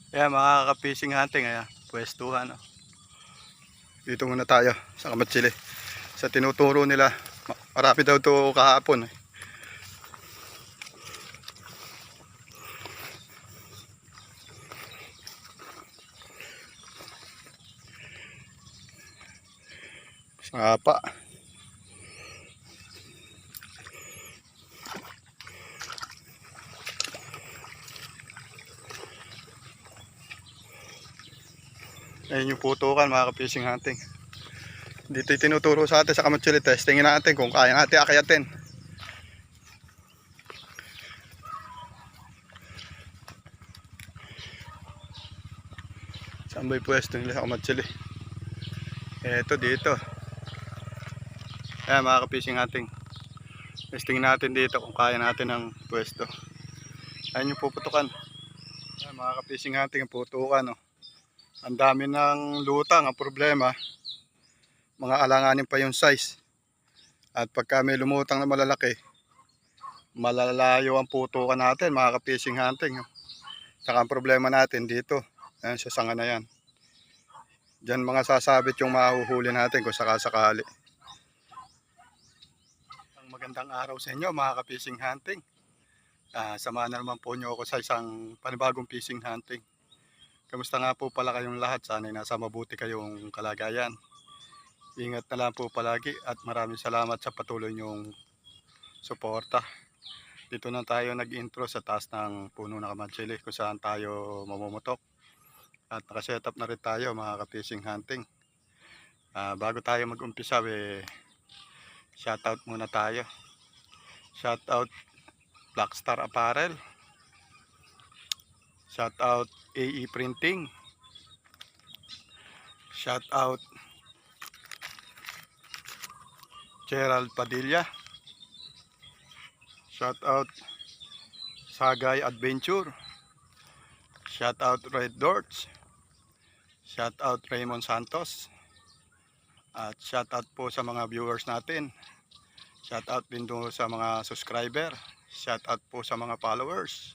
Ayan mga ka-fishing hunting, ayan, pwestuhan. Oh. Dito muna tayo sa Kamatsili. Sa tinuturo nila, marami daw ito kahapon. Sapa. Ayan yung putukan mga ka-fishing hunting. Dito yung tinuturo sa atin sa Kamatsili. Testingin natin kung kaya natin akayatin. Saan ba yung pwesto nila sa Kamatsili? Eto dito. Ayan mga ka-fishing hunting. Testingin natin dito kung kaya natin ang pwesto. Ayan yung puputukan. Ayan mga ka-fishing hunting ang putukan. Oh. Ang dami ng lutang. Ang problema, mga alanganin pa yung size. At pagka may lumutang na malalaki, malalayo ang putukan natin mga ka-fishing hunting. Saka ang problema natin dito, ayan sa sanga na yan. Diyan mga sasabit yung mahuhuli natin kung sakasakali. Ang magandang araw sa inyo mga ka-fishing hunting. Samahan na naman po nyo ako sa isang panibagong fishing hunting. Kamusta nga po pala kayong lahat? Sana'y nasa mabuti kayong kalagayan. Ingat na lang po palagi at maraming salamat sa patuloy nyong suporta. Dito na tayo nag-intro sa taas ng puno ng Kamatsili kung saan tayo mamumutok. At nakaset up na rin tayo mga ka-fishing hunting. Bago tayo mag-umpisa, shoutout muna tayo. Shoutout Blackstar Apparel. Shoutout AE Printing. Shoutout Gerald Padilla. Shoutout Sagay Adventure. Shoutout Red Doors. Shoutout Raymond Santos. At shoutout po sa mga viewers natin. Shoutout din po sa mga subscriber. Shoutout po sa mga followers.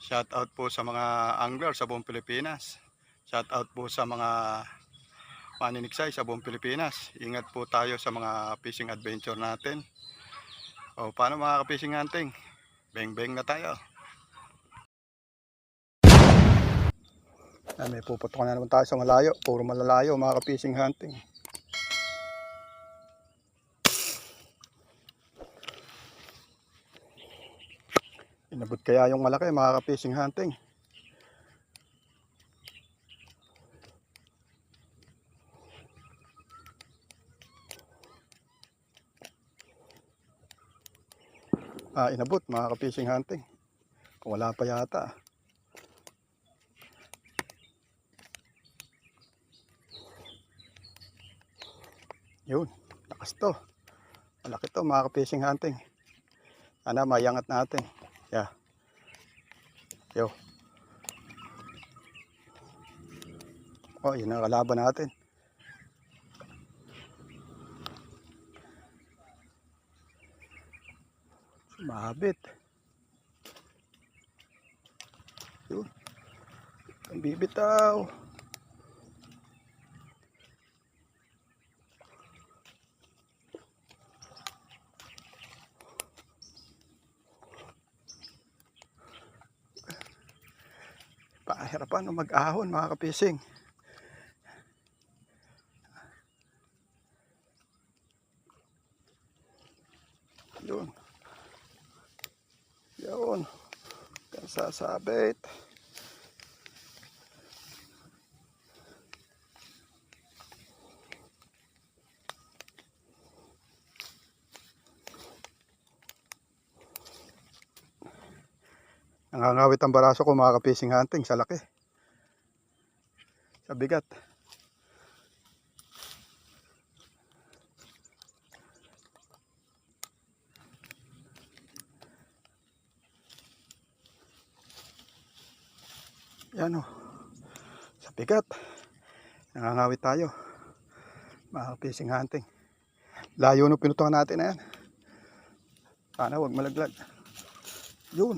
Shoutout po sa mga angler sa buong Pilipinas. Shoutout po sa mga maniniksay sa buong Pilipinas. Ingat po tayo sa mga fishing adventure natin. O paano mga ka-fishing hunting? Beng-beng na tayo. May puputok na naman tayo sa malayo. Puro malalayo mga ka-fishing hunting. Inabot kaya yung malaki mga ka-fishing hunting. Inabot mga ka-fishing hunting. Kung wala pa yata. Yun, lakas to. Malaki to mga ka-fishing hunting. Sana mayangat natin. Yeah. Yo. Oh, yun ang kalaban natin. Sumabit. Yun. Ang bibitaw. Pahirapan ng mag-ahon mga ka-fishing. Yun. Yun. Sasabit. Nangangawit ang baraso ko mga ka-fishing hunting sa laki. Sa bigat. Yan o. Sa bigat. Nangangawit tayo. Mga ka-fishing hunting. Layo no pinutukan natin na yan. Sana huwag malaglag. Yun.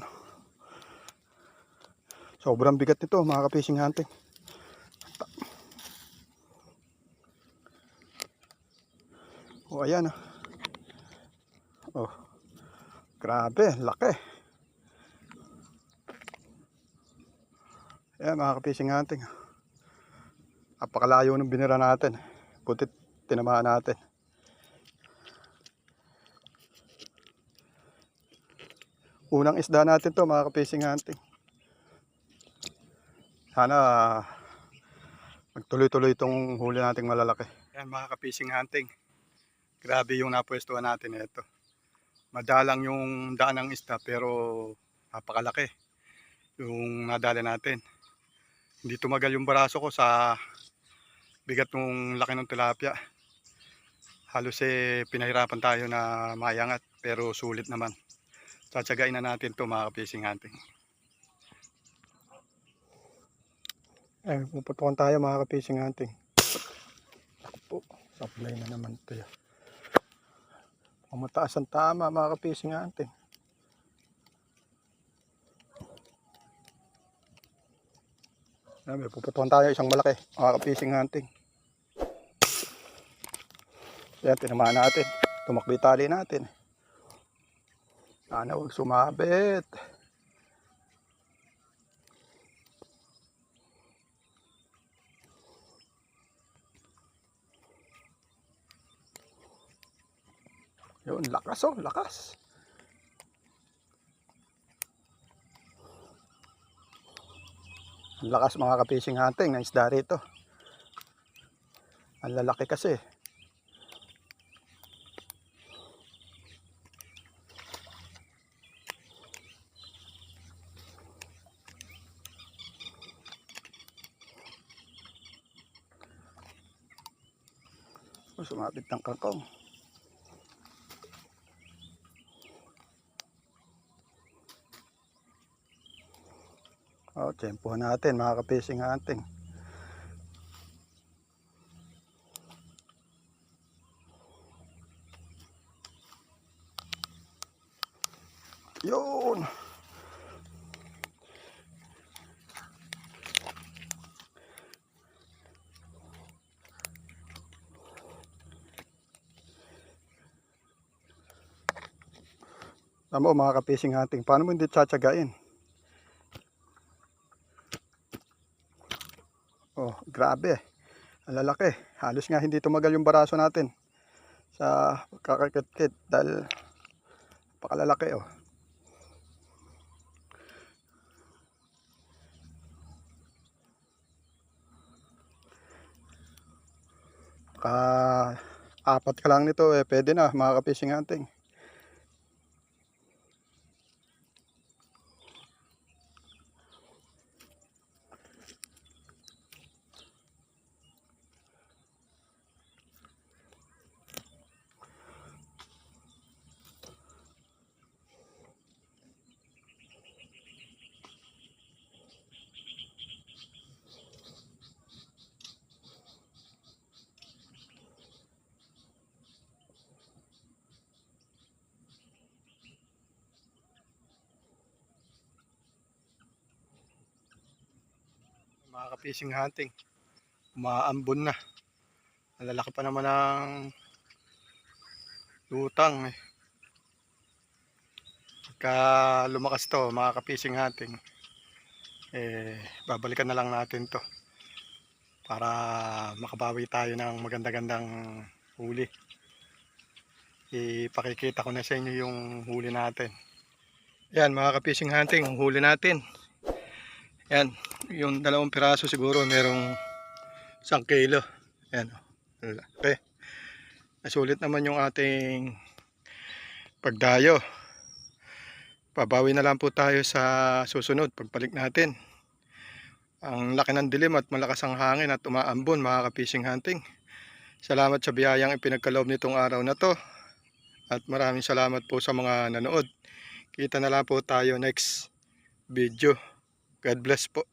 Sobrang bigat nito mga ka-fishing hunting. O ayan oh. Grabe, laki. Ayan mga ka-fishing hunting. Napakalayo ng binira natin. Butit tinamaan natin. Unang isda natin to mga ka-fishing hunting. Sana magtuloy-tuloy itong huli nating malalaki. Ayan mga ka-fishing hunting. Grabe yung napwestuhan natin ito. Madalang yung daan ng isda pero napakalaki yung nadala natin. Hindi tumagal yung baraso ko sa bigat ng laki ng tilapia. Halos pinahirapan tayo na mayangat pero sulit naman. Tsatsagain na natin to mga ka-fishing hunting. Puputukan tayo mga ka-fishing hunting. Ako po, supply na naman ito. Mataas ang tama mga ka-fishing hunting. May puputukan tayo isang malaki mga ka-fishing hunting. Yan, tinamaan natin. Tumakbi tali natin. Sana huwag sumabit. Yun, lakas oh, lakas. Ang lakas mga ka-fishing hunting ng isda rito. Ang lalaki kasi. Sumabit ng kangkong. Tempuhan natin mga ka-fishing hunting. Yun. Tama mga ka-fishing hunting, paano mo hindi tsatsagain? Oh, grabe. Ang lalaki. Halos nga hindi tumagal yung baraso natin sa kakakit-kit dahil pakalalaki oh. Apat ka lang nito pwede na mga ka-fishing hunting. Mga ka-fishing hunting, umaambon na. Nalalaki pa naman ng lutang Pagka lumakas to mga ka-fishing hunting, babalikan na lang natin to para makabawi tayo ng maganda-gandang huli. Ipakikita ko na sa inyo yung huli natin. Yan mga ka-fishing hunting, ang huli natin. Yan, yung 2 piraso siguro merong 1 kilo. Yan, okay. Nasulit naman yung ating pagdayo. Pabawi na lang po tayo sa susunod pagbalik natin. Ang laki ng dilim at malakas ang hangin at umaambon mga ka-fishing hunting. Salamat sa biyayang ipinagkaloob nitong araw na to. At maraming salamat po sa mga nanood. Kita na lang po tayo next video. God bless po.